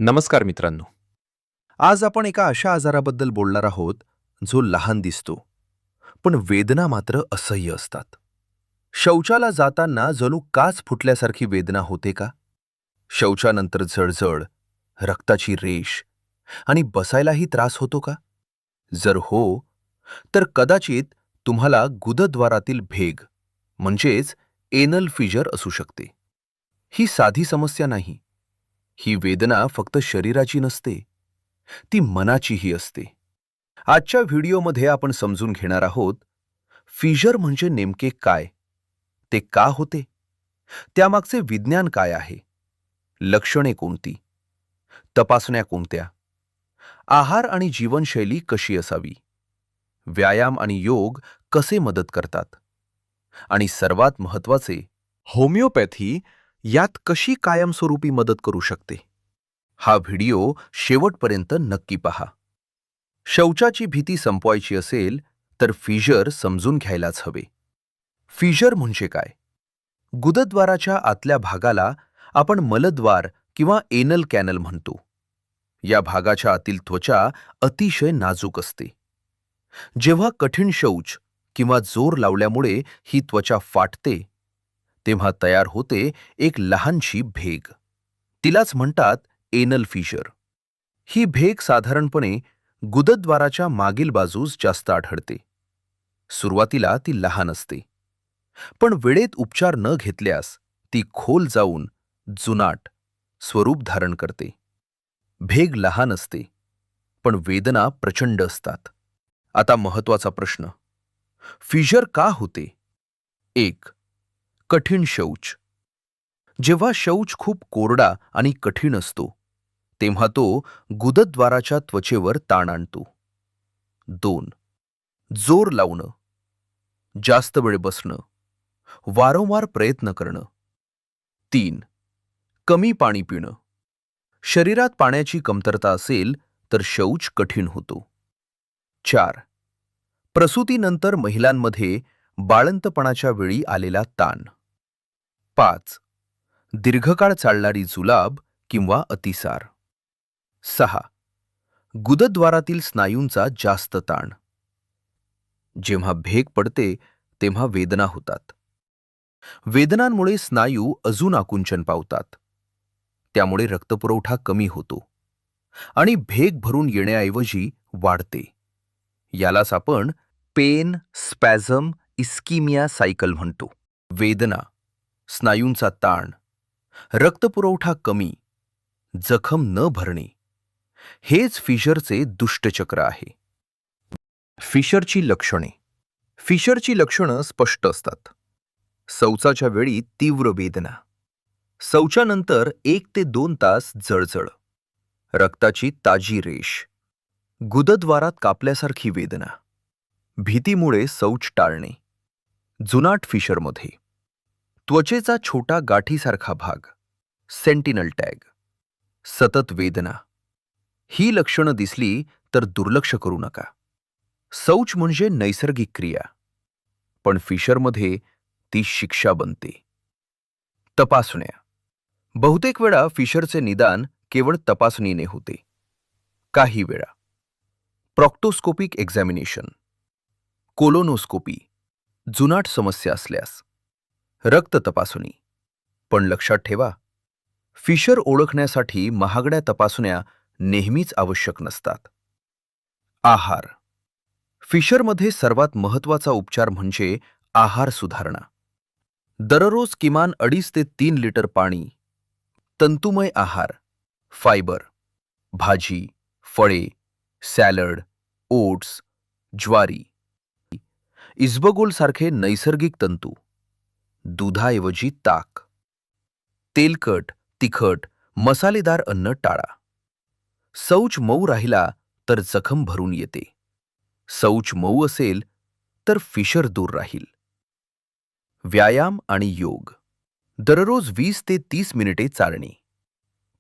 नमस्कार मित्रांनो. आज आपण एका अशा आजाराबद्दल बोलणार आहोत जो लहान दिसतो पण वेदना मात्र असह्य असतात. शौचाला जाताना जणू काच फुटल्यासारखी वेदना होते का? शौचानंतर जळजळ, रक्ताची रेष आणि बसायलाही त्रास होतो का? जर हो, तर कदाचित तुम्हाला गुदद्वारातील भेग म्हणजेच एनल फिजर असू शकते. ही साधी समस्या नाही. ही वेदना फक्त शरीराची नसते, ती मनाचीही असते. आजच्या व्हिडिओमध्ये आपण समजून घेणार आहोत फिजर म्हणजे नेमके काय, ते का होते, त्यामागचे विज्ञान काय आहे, लक्षणे कोणती, तपासण्या कोणत्या, आहार आणि जीवनशैली कशी असावी, व्यायाम आणि योग कसे मदत करतात, आणि सर्वात महत्त्वाचे, होमिओपॅथी यात कशी कायमस्वरूपी मदत करू शकते. हा व्हिडिओ शेवटपर्यंत नक्की पहा. शौचाची भीती संपवायची असेल तर फिजर समजून घ्यायलाच हवे. फिजर म्हणजे काय? गुदद्वाराच्या आतल्या भागाला आपण मलद्वार किंवा एनल कॅनल म्हणतो. या भागाच्या आतील त्वचा अतिशय नाजूक असते. जेव्हा कठीण शौच किंवा जोर लावल्यामुळे ही त्वचा फाटते, तेव्हा तयार होते एक लहानशी भेग. तिलाच म्हणतात एनल फिजर. ही भेग साधारणपणे गुदद्वाराच्या मागील बाजूस जास्त आढळते. सुरुवातीला ती लहान असते, पण वेळेत उपचार न घेतल्यास ती खोल जाऊन जुनाट स्वरूप धारण करते. भेग लहान असते, पण वेदना प्रचंड असतात. आता महत्वाचा प्रश्न, फिजर का होते? 1. कठीण शौच. जेव्हा शौच खूप कोरडा आणि कठीण असतो, तेव्हा तो गुदद्वाराच्या त्वचेवर ताण आणतो. 2. जोर लावणं, जास्त वेळ बसणं, वारंवार प्रयत्न करणं. 3. कमी पाणी पिणं. शरीरात पाण्याची कमतरता असेल तर शौच कठीण होतो. 4. प्रसूतीनंतर महिलांमध्ये बाळंतपणाच्या वेळी आलेला ताण. 5. दीर्घकाळ चालणारी जुलाब किंवा अतिसार. 6. गुदद्वारातील स्नायूंचा जास्त ताण. जेव्हा भेग पडते तेव्हा वेदना होतात. वेदनांमुळे स्नायू अजून आकुंचन पावतात. त्यामुळे रक्तपुरवठा कमी होतो आणि भेग भरून येण्याऐवजी वाढते. यालाच आपण पेन स्पॅझम इस्किमिया सायकल म्हणतो. वेदना, स्नायूंचा ताण, रक्तपुरवठा कमी, जखम न भरणे, हेच फिशरचे दुष्टचक्र आहे. फिशरची लक्षणे. फिशरची लक्षणं स्पष्ट असतात. शौचाच्या वेळी तीव्र वेदना, शौचानंतर 1 ते 2 तास जळजळ, रक्ताची ताजी रेष, गुदद्वारात कापल्यासारखी वेदना, भीतीमुळे शौच टाळणे. जुनाट फिशरमध्ये त्वचेचा छोटा गाठीसारखा भाग, सेंटिनल टॅग, सतत वेदना. ही लक्षणं दिसली तर दुर्लक्ष करू नका. शौच म्हणजे नैसर्गिक क्रिया, पण फिशरमध्ये ती शिक्षा बनते. तपासण्या. बहुतेक वेळा फिशरचे निदान केवळ तपासणीने होते. काही वेळा प्रॉक्टोस्कोपिक एक्झामिनेशन, कोलोनोस्कोपी, जुनाट समस्या असल्यास, रक्त तपासणी. पण लक्षात ठेवा, फिशर ओळखण्यासाठी महागड्या तपासण्या नेहमीच आवश्यक नसतात. आहार. फिशरमध्ये सर्वात महत्त्वाचा उपचार म्हणजे आहार सुधारणा. दररोज किमान 2.5 ते 3 लिटर पाणी, तंतुमय आहार, फायबर, भाजी, फळे, सॅलड, ओट्स, ज्वारी, इस्बगोल सारखे नैसर्गिक तंतू, दुधाऐवजी ताक, तेलकट, तिखट, मसालेदार अन्न टाळा. शौच मऊ राहिला तर जखम भरून येते. शौच मऊ असेल तर फिशर दूर राहील. व्यायाम आणि योग. दररोज 20 ते 30 मिनिटे चालणे.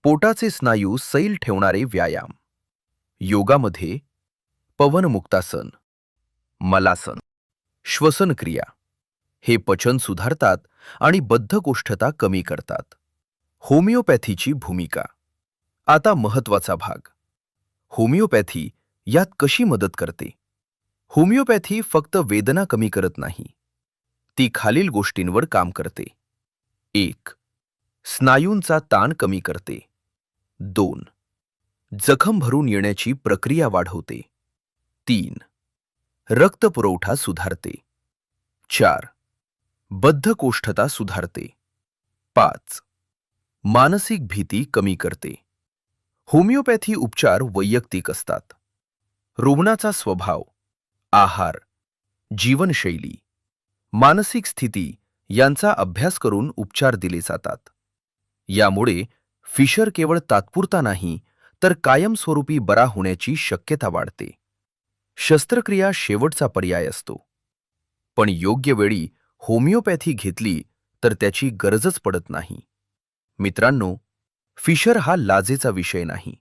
पोटाचे स्नायू सैल ठेवणारे व्यायाम. योगामध्ये पवनमुक्तासन, मलासन, श्वसन क्रिया हे पचन सुधारतात आणि बद्धकोष्ठता कमी करतात. होमिओपॅथीची भूमिका. आता महत्वाचा भाग. होमिओपॅथी यात कशी मदत करते? होमिओपॅथी फक्त वेदना कमी करत नाही. ती खालील गोष्टींवर काम करते. 1. स्नायूंचा ताण कमी करते. 2. जखम भरून येण्याची प्रक्रिया वाढवते. 3. रक्तपुरवठा सुधारते. 4. बद्धकोष्ठता सुधारते. 5. मानसिक भीती कमी करते. होमिओपॅथी उपचार वैयक्तिक असतात. रुग्णाचा स्वभाव, आहार, जीवनशैली, मानसिक स्थिती यांचा अभ्यास करून उपचार दिले जातात. यामुळे फिशर केवळ तात्पुरता नाही तर कायमस्वरूपी बरा होण्याची शक्यता वाढते. शस्त्रक्रिया शेवटचा पर्याय असतो. पण योग्य वेळी होमिओपॅथी घेतली तर त्याची गरजच पडत नाही. मित्रांनो, फिशर हा लाजेचा विषय नाही.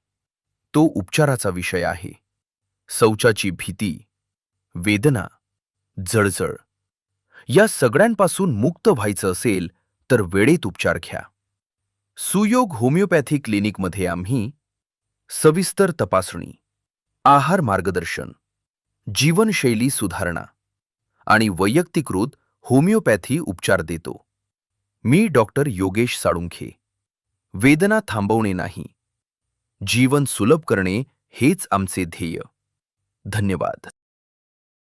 तो उपचाराचा विषय आहे. शौचाची भीती, वेदना, जळजळ या सगळ्यांपासून मुक्त व्हायचं असेल तर वेळेत उपचार घ्या. सुयोग होमिओपॅथी क्लिनिकमध्ये आम्ही सविस्तर तपासणी, आहार मार्गदर्शन, जीवनशैली सुधारणा आणि वैयक्तिकृत होमिओपॅथी उपचार देतो. मी डॉक्टर योगेश साळुंखे. वेदना थांबवणे नाही, जीवन सुलभ करणे हेच आमचे ध्येय. धन्यवाद.